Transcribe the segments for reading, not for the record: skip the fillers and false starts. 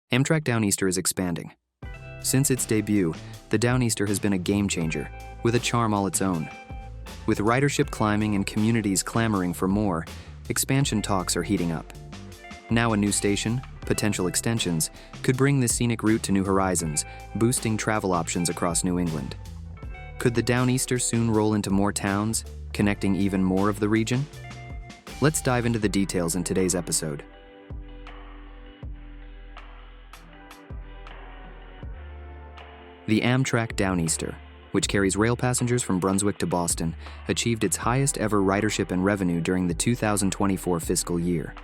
Amtrak Downeaster is expanding. Since its debut, the Downeaster has been a game changer, with a charm all its own. With ridership climbing and communities clamoring for more, expansion talks are heating up. Now a new station, potential extensions, could bring this scenic route to new horizons, boosting travel options across New England. Could the Downeaster soon roll into more towns, connecting even more of the region? Let's dive into the details in today's episode. The Amtrak Downeaster, which carries rail passengers from Brunswick to Boston, achieved its highest ever ridership and revenue during the 2024 fiscal year.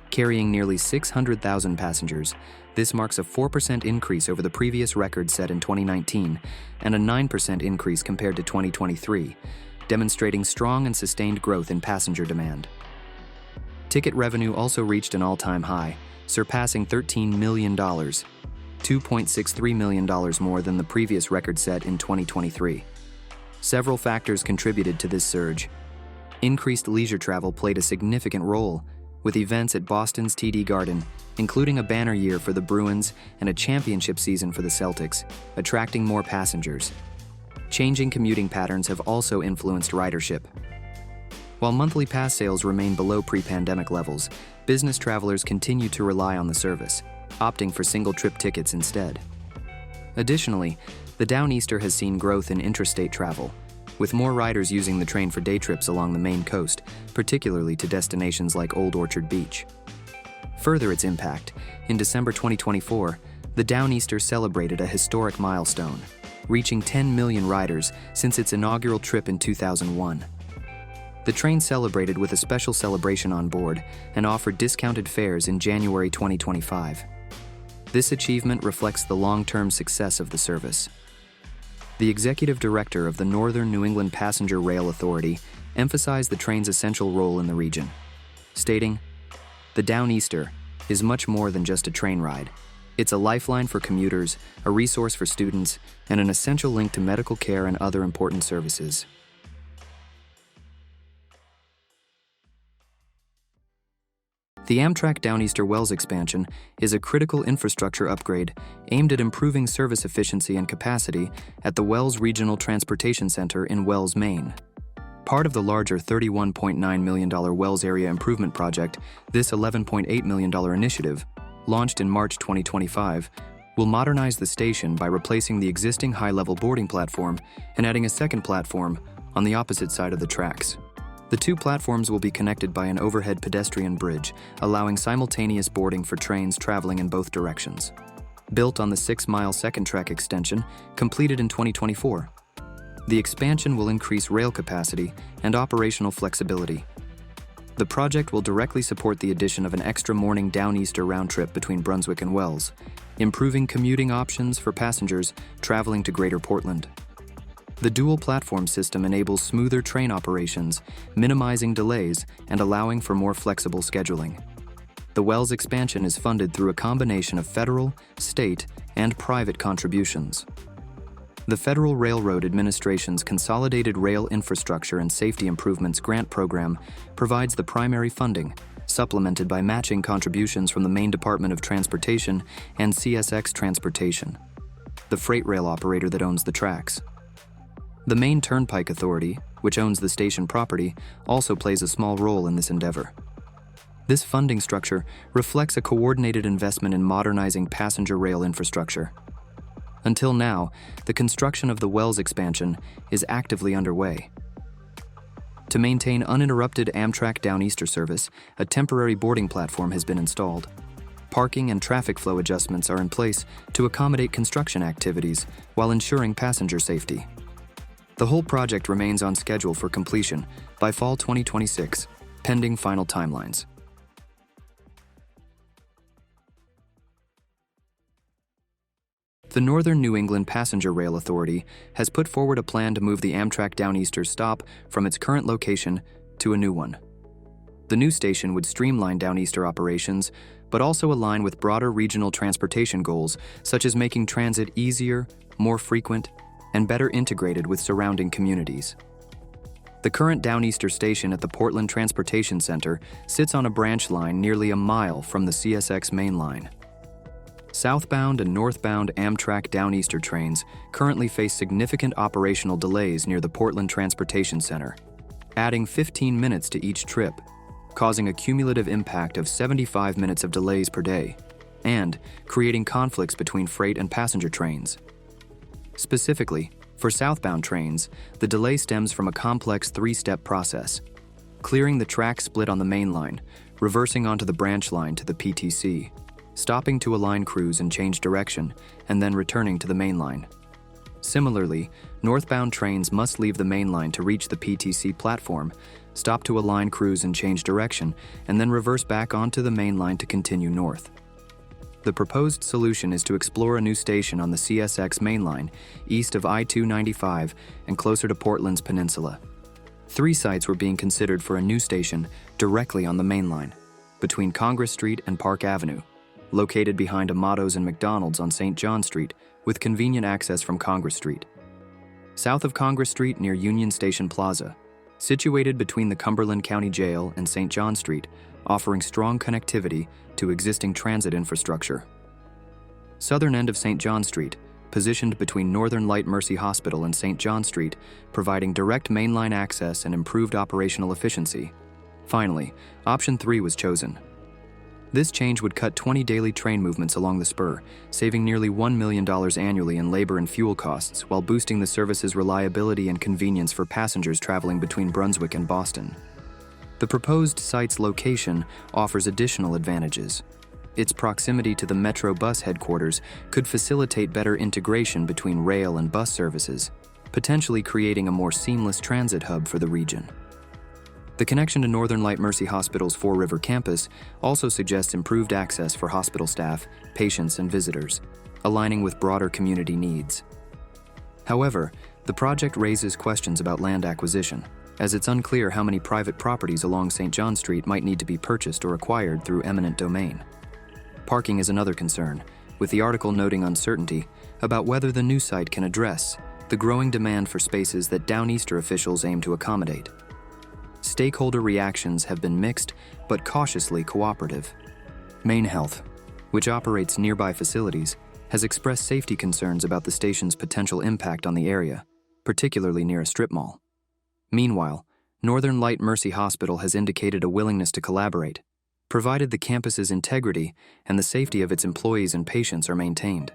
Carrying nearly 600,000 passengers, this marks a 4% increase over the previous record set in 2019 and a 9% increase compared to 2023, demonstrating strong and sustained growth in passenger demand. Ticket revenue also reached an all-time high, surpassing $13 million, $2.63 million more than the previous record set in 2023. Several factors contributed to this surge. Increased leisure travel played a significant role, with events at Boston's TD Garden, including a banner year for the Bruins and a championship season for the Celtics, attracting more passengers. Changing commuting patterns have also influenced ridership. While monthly pass sales remain below pre-pandemic levels, business travelers continue to rely on the service, opting for single-trip tickets instead. Additionally, the Downeaster has seen growth in intrastate travel, with more riders using the train for day trips along the Maine coast, particularly to destinations like Old Orchard Beach. Further its impact, in December 2024, the Downeaster celebrated a historic milestone, reaching 10 million riders since its inaugural trip in 2001. The train celebrated with a special celebration on board and offered discounted fares in January 2025. This achievement reflects the long-term success of the service. The executive director of the Northern New England Passenger Rail Authority emphasized the train's essential role in the region, stating, "The Downeaster is much more than just a train ride. It's a lifeline for commuters, a resource for students, and an essential link to medical care and other important services." The Amtrak Downeaster Wells expansion is a critical infrastructure upgrade aimed at improving service efficiency and capacity at the Wells Regional Transportation Center in Wells, Maine. Part of the larger $31.9 million Wells Area Improvement Project, this $11.8 million initiative, launched in March 2025, will modernize the station by replacing the existing high-level boarding platform and adding a second platform on the opposite side of the tracks. The two platforms will be connected by an overhead pedestrian bridge, allowing simultaneous boarding for trains traveling in both directions. Built on the 6-mile second track extension, completed in 2024, the expansion will increase rail capacity and operational flexibility. The project will directly support the addition of an extra morning Downeaster round trip between Brunswick and Wells, improving commuting options for passengers traveling to Greater Portland. The dual platform system enables smoother train operations, minimizing delays and allowing for more flexible scheduling. The Wells expansion is funded through a combination of federal, state, and private contributions. The Federal Railroad Administration's Consolidated Rail Infrastructure and Safety Improvements Grant Program provides the primary funding, supplemented by matching contributions from the Maine Department of Transportation and CSX Transportation, the freight rail operator that owns the tracks. The Maine Turnpike Authority, which owns the station property, also plays a small role in this endeavor. This funding structure reflects a coordinated investment in modernizing passenger rail infrastructure. Until now, the construction of the Wells expansion is actively underway. To maintain uninterrupted Amtrak Downeaster service, a temporary boarding platform has been installed. Parking and traffic flow adjustments are in place to accommodate construction activities while ensuring passenger safety. The whole project remains on schedule for completion by fall 2026, pending final timelines. The Northern New England Passenger Rail Authority has put forward a plan to move the Amtrak Downeaster stop from its current location to a new one. The new station would streamline Downeaster operations, but also align with broader regional transportation goals, such as making transit easier, more frequent, and better integrated with surrounding communities. The current Downeaster station at the Portland Transportation Center sits on a branch line nearly a mile from the CSX main line. Southbound and northbound Amtrak Downeaster trains currently face significant operational delays near the Portland Transportation Center, adding 15 minutes to each trip, causing a cumulative impact of 75 minutes of delays per day, and creating conflicts between freight and passenger trains. Specifically, for southbound trains, the delay stems from a complex three-step process: clearing the track split on the main line, reversing onto the branch line to the PTC, stopping to align crews and change direction, and then returning to the main line. Similarly, northbound trains must leave the main line to reach the PTC platform, stop to align crews and change direction, and then reverse back onto the main line to continue north. The proposed solution is to explore a new station on the CSX main line, east of I-295 and closer to Portland's peninsula. 3 sites were being considered for a new station directly on the main line, between Congress Street and Park Avenue, located behind Amato's and McDonald's on St. John Street, with convenient access from Congress Street. South of Congress Street near Union Station Plaza, situated between the Cumberland County Jail and St. John Street, offering strong connectivity to existing transit infrastructure. Southern end of St. John Street, positioned between Northern Light Mercy Hospital and St. John Street, providing direct mainline access and improved operational efficiency. Finally, option 3 was chosen. This change would cut 20 daily train movements along the spur, saving nearly $1 million annually in labor and fuel costs while boosting the service's reliability and convenience for passengers traveling between Brunswick and Boston. The proposed site's location offers additional advantages. Its proximity to the Metro bus headquarters could facilitate better integration between rail and bus services, potentially creating a more seamless transit hub for the region. The connection to Northern Light Mercy Hospital's Fore River campus also suggests improved access for hospital staff, patients, and visitors, aligning with broader community needs. However, the project raises questions about land acquisition, as it's unclear how many private properties along St. John Street might need to be purchased or acquired through eminent domain. Parking is another concern, with the article noting uncertainty about whether the new site can address the growing demand for spaces that Downeaster officials aim to accommodate. Stakeholder reactions have been mixed, but cautiously cooperative. Maine Health, which operates nearby facilities, has expressed safety concerns about the station's potential impact on the area, particularly near a strip mall. Meanwhile, Northern Light Mercy Hospital has indicated a willingness to collaborate, provided the campus's integrity and the safety of its employees and patients are maintained.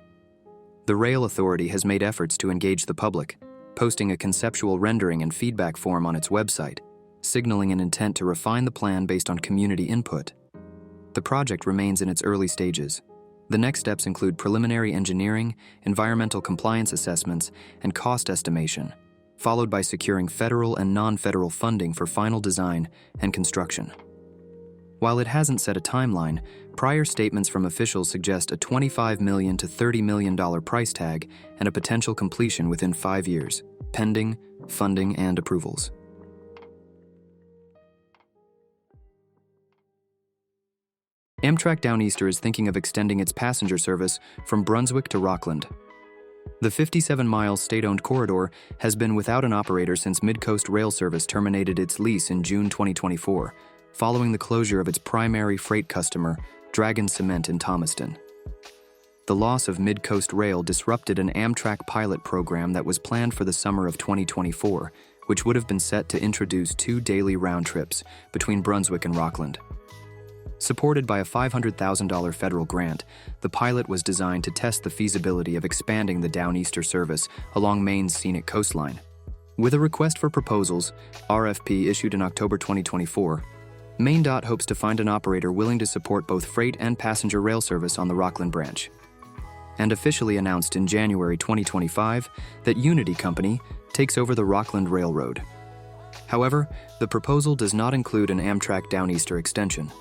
The Rail Authority has made efforts to engage the public, posting a conceptual rendering and feedback form on its website, signaling an intent to refine the plan based on community input. The project remains in its early stages. The next steps include preliminary engineering, environmental compliance assessments, and cost estimation, followed by securing federal and non-federal funding for final design and construction. While it hasn't set a timeline, prior statements from officials suggest a $25 million to $30 million price tag and a potential completion within 5 years, pending funding and approvals. Amtrak Downeaster is thinking of extending its passenger service from Brunswick to Rockland. The 57-mile state-owned corridor has been without an operator since Midcoast Rail Service terminated its lease in June 2024, following the closure of its primary freight customer, Dragon Cement in Thomaston. The loss of Midcoast Rail disrupted an Amtrak pilot program that was planned for the summer of 2024, which would have been set to introduce 2 daily round trips between Brunswick and Rockland. Supported by a $500,000 federal grant, the pilot was designed to test the feasibility of expanding the Downeaster service along Maine's scenic coastline. With a request for proposals, RFP issued in October 2024, MainDOT hopes to find an operator willing to support both freight and passenger rail service on the Rockland branch, and officially announced in January 2025 that Unity Company takes over the Rockland Railroad. However, the proposal does not include an Amtrak Downeaster extension.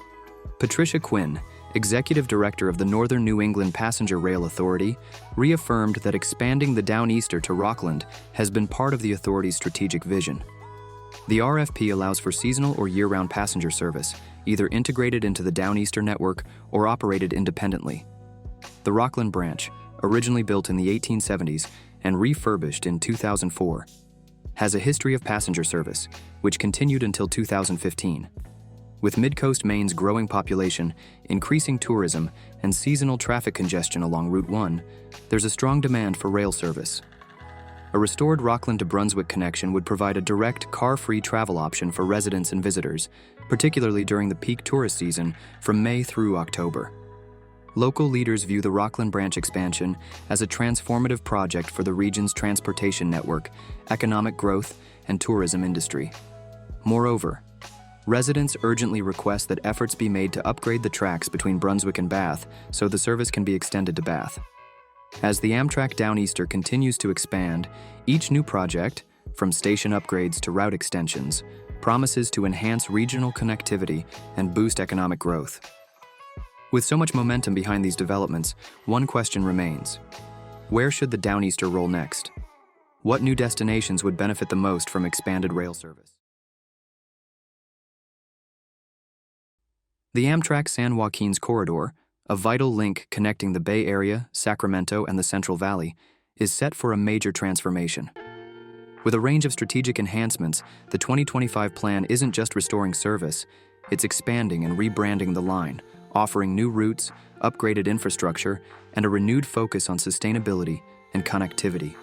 Patricia Quinn, executive director of the Northern New England Passenger Rail Authority, reaffirmed that expanding the Downeaster to Rockland has been part of the authority's strategic vision. The RFP allows for seasonal or year-round passenger service, either integrated into the Downeaster network or operated independently. The Rockland branch, originally built in the 1870s and refurbished in 2004, has a history of passenger service, which continued until 2015. With Mid-Coast Maine's growing population, increasing tourism, and seasonal traffic congestion along Route 1, there's a strong demand for rail service. A restored Rockland to Brunswick connection would provide a direct, car-free travel option for residents and visitors, particularly during the peak tourist season from May through October. Local leaders view the Rockland branch expansion as a transformative project for the region's transportation network, economic growth, and tourism industry. Moreover, residents urgently request that efforts be made to upgrade the tracks between Brunswick and Bath so the service can be extended to Bath. As the Amtrak Downeaster continues to expand, each new project, from station upgrades to route extensions, promises to enhance regional connectivity and boost economic growth. With so much momentum behind these developments, one question remains. Where should the Downeaster roll next? What new destinations would benefit the most from expanded rail service? The Amtrak San Joaquins corridor, a vital link connecting the Bay Area, Sacramento, and the Central Valley, is set for a major transformation. With a range of strategic enhancements, the 2025 plan isn't just restoring service, it's expanding and rebranding the line, offering new routes, upgraded infrastructure, and a renewed focus on sustainability and connectivity.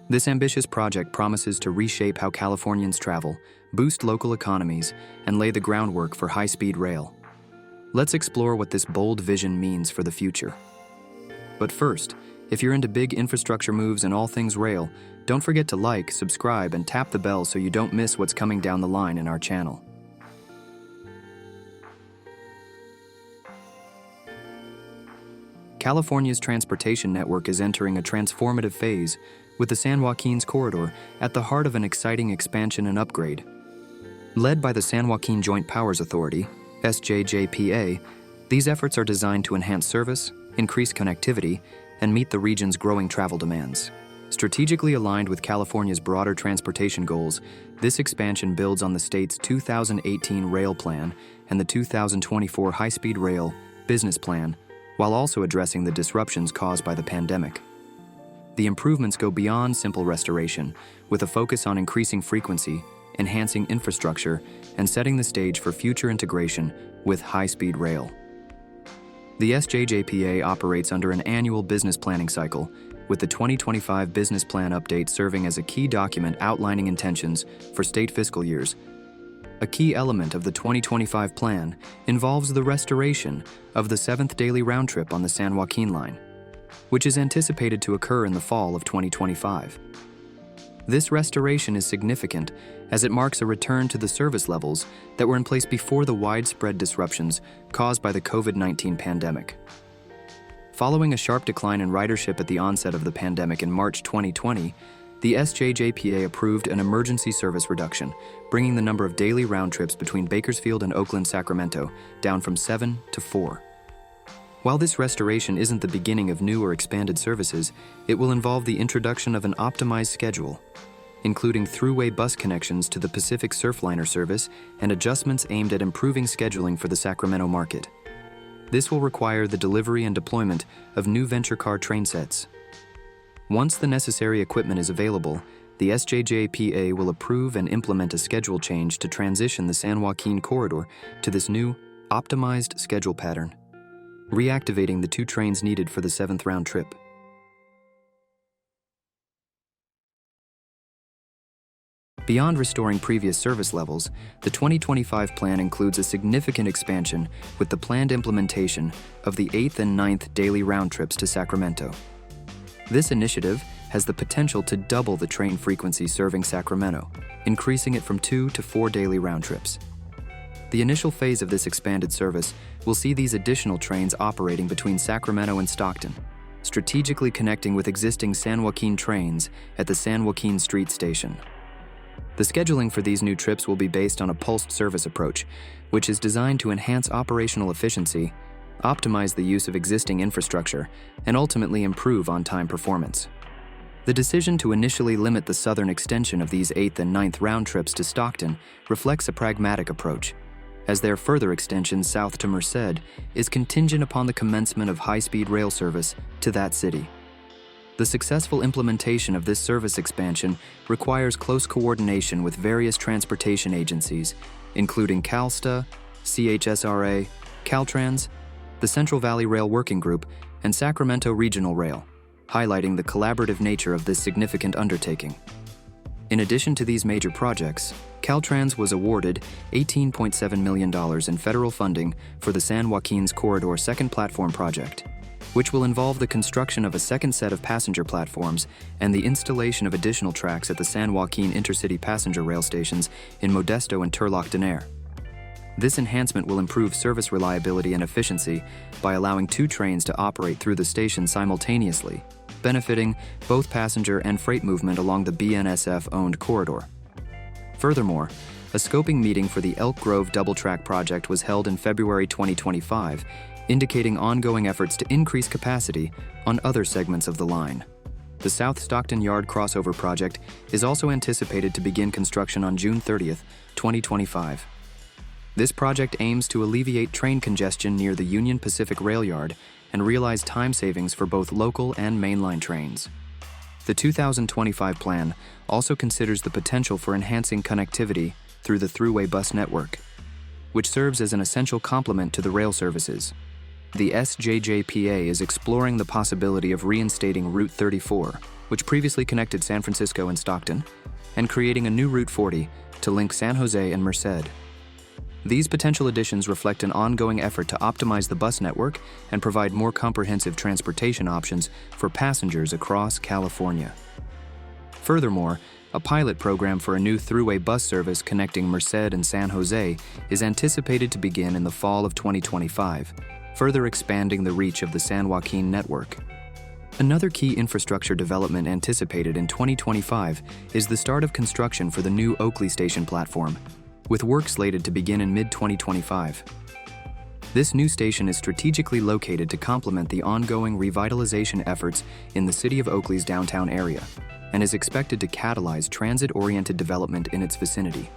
This ambitious project promises to reshape how Californians travel, boost local economies, and lay the groundwork for high-speed rail. Let's explore what this bold vision means for the future. But first, if you're into big infrastructure moves and all things rail, don't forget to like, subscribe, and tap the bell so you don't miss what's coming down the line in our channel. California's transportation network is entering a transformative phase, with the San Joaquins corridor at the heart of an exciting expansion and upgrade. Led by the San Joaquin Joint Powers Authority, SJJPA, these efforts are designed to enhance service, increase connectivity, and meet the region's growing travel demands. Strategically aligned with California's broader transportation goals, this expansion builds on the state's 2018 Rail Plan and the 2024 High-Speed Rail Business Plan, while also addressing the disruptions caused by the pandemic. The improvements go beyond simple restoration, with a focus on increasing frequency, enhancing infrastructure, and setting the stage for future integration with high-speed rail. The SJJPA operates under an annual business planning cycle, with the 2025 Business Plan Update serving as a key document outlining intentions for state fiscal years. A key element of the 2025 plan involves the restoration of the 7th daily round trip on the San Joaquin line, which is anticipated to occur in the fall of 2025. This restoration is significant as it marks a return to the service levels that were in place before the widespread disruptions caused by the COVID-19 pandemic. Following a sharp decline in ridership at the onset of the pandemic in March 2020, the SJJPA approved an emergency service reduction, bringing the number of daily round trips between Bakersfield and Oakland, Sacramento down from 7 to 4. While this restoration isn't the beginning of new or expanded services, it will involve the introduction of an optimized schedule, including throughway bus connections to the Pacific Surfliner service and adjustments aimed at improving scheduling for the Sacramento market. This will require the delivery and deployment of new venture car train sets. Once the necessary equipment is available, the SJJPA will approve and implement a schedule change to transition the San Joaquin corridor to this new, optimized schedule pattern, reactivating the 2 trains needed for the 7th round trip. Beyond restoring previous service levels, the 2025 plan includes a significant expansion with the planned implementation of the 8th and 9th daily round trips to Sacramento. This initiative has the potential to double the train frequency serving Sacramento, increasing it from 2 to 4 daily round trips. The initial phase of this expanded service will see these additional trains operating between Sacramento and Stockton, strategically connecting with existing San Joaquin trains at the San Joaquin Street Station. The scheduling for these new trips will be based on a pulsed service approach, which is designed to enhance operational efficiency, optimize the use of existing infrastructure, and ultimately improve on-time performance. The decision to initially limit the southern extension of these 8th and 9th round trips to Stockton reflects a pragmatic approach, as their further extension south to Merced is contingent upon the commencement of high-speed rail service to that city. The successful implementation of this service expansion requires close coordination with various transportation agencies, including CalSTA, CHSRA, Caltrans, the Central Valley Rail Working Group, and Sacramento Regional Rail, highlighting the collaborative nature of this significant undertaking. In addition to these major projects, Caltrans was awarded $18.7 million in federal funding for the San Joaquins Corridor Second Platform Project, which will involve the construction of a second set of passenger platforms and the installation of additional tracks at the San Joaquin intercity passenger rail stations in Modesto and Turlock Denair. This enhancement will improve service reliability and efficiency by allowing 2 trains to operate through the station simultaneously, benefiting both passenger and freight movement along the BNSF-owned corridor. Furthermore, a scoping meeting for the Elk Grove double-track project was held in February 2025, indicating ongoing efforts to increase capacity on other segments of the line. The South Stockton Yard crossover project is also anticipated to begin construction on June 30, 2025. This project aims to alleviate train congestion near the Union Pacific Rail Yard and realize time savings for both local and mainline trains. The 2025 plan also considers the potential for enhancing connectivity through the thruway bus network, which serves as an essential complement to the rail services. The SJJPA is exploring the possibility of reinstating Route 34, which previously connected San Francisco and Stockton, and creating a new Route 40 to link San Jose and Merced. These potential additions reflect an ongoing effort to optimize the bus network and provide more comprehensive transportation options for passengers across California. Furthermore, a pilot program for a new thruway bus service connecting Merced and San Jose is anticipated to begin in the fall of 2025, further expanding the reach of the San Joaquin network. Another key infrastructure development anticipated in 2025 is the start of construction for the new Oakley Station platform, with work slated to begin in mid-2025. This new station is strategically located to complement the ongoing revitalization efforts in the city of Oakley's downtown area, and is expected to catalyze transit-oriented development in its vicinity.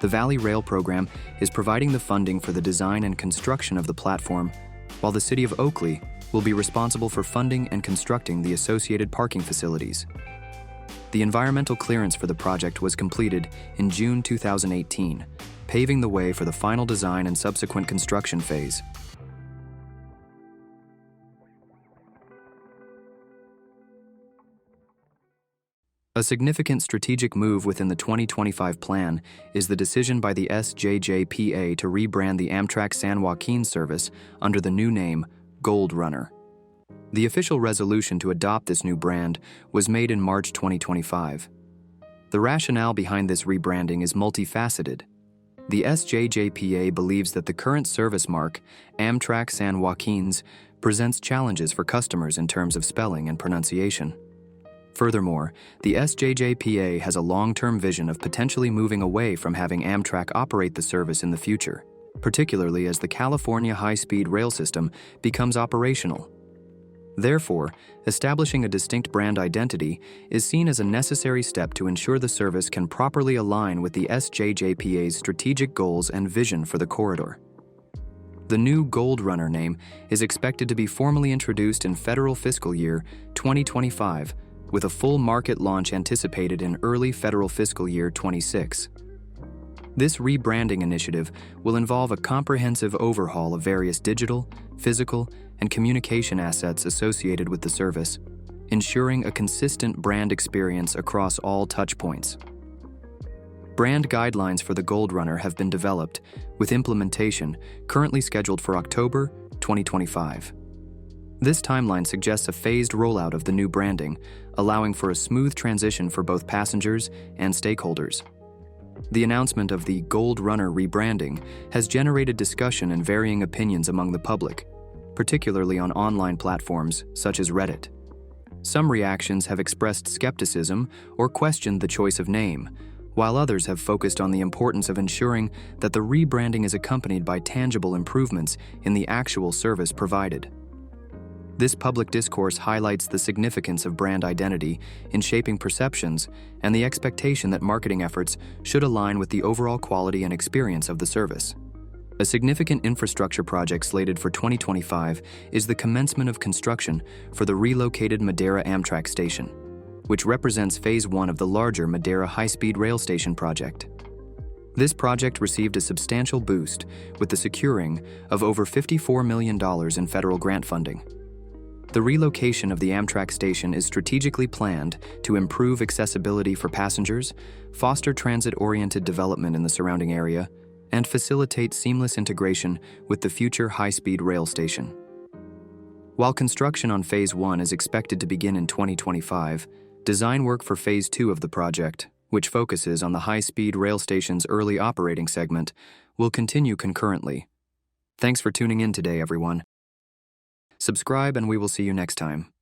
The Valley Rail program is providing the funding for the design and construction of the platform, while the city of Oakley will be responsible for funding and constructing the associated parking facilities. The environmental clearance for the project was completed in June 2018, paving the way for the final design and subsequent construction phase. A significant strategic move within the 2025 plan is the decision by the SJJPA to rebrand the Amtrak San Joaquins service under the new name Gold Runner. The official resolution to adopt this new brand was made in March 2025. The rationale behind this rebranding is multifaceted. The SJJPA believes that the current service mark, Amtrak San Joaquins, presents challenges for customers in terms of spelling and pronunciation. Furthermore, the SJJPA has a long-term vision of potentially moving away from having Amtrak operate the service in the future, particularly as the California high-speed rail system becomes operational. Therefore, establishing a distinct brand identity is seen as a necessary step to ensure the service can properly align with the SJJPA's strategic goals and vision for the corridor. The new Gold Runner name is expected to be formally introduced in federal fiscal year 2025, with a full market launch anticipated in early federal fiscal year 26. This rebranding initiative will involve a comprehensive overhaul of various digital, physical, and communication assets associated with the service, ensuring a consistent brand experience across all touchpoints. Brand guidelines for the Gold Runner have been developed, with implementation currently scheduled for October 2025. This timeline suggests a phased rollout of the new branding, allowing for a smooth transition for both passengers and stakeholders. The announcement of the Gold Runner rebranding has generated discussion and varying opinions among the public, particularly on online platforms such as Reddit. Some reactions have expressed skepticism or questioned the choice of name, while others have focused on the importance of ensuring that the rebranding is accompanied by tangible improvements in the actual service provided. This public discourse highlights the significance of brand identity in shaping perceptions and the expectation that marketing efforts should align with the overall quality and experience of the service. A significant infrastructure project slated for 2025 is the commencement of construction for the relocated Madera Amtrak station, which represents Phase 1 of the larger Madera high-speed rail station project. This project received a substantial boost with the securing of over $54 million in federal grant funding. The relocation of the Amtrak station is strategically planned to improve accessibility for passengers, foster transit-oriented development in the surrounding area, and facilitate seamless integration with the future high-speed rail station. While construction on Phase 1 is expected to begin in 2025, design work for Phase 2 of the project, which focuses on the high-speed rail station's early operating segment, will continue concurrently. Thanks for tuning in today, everyone. Subscribe and we will see you next time.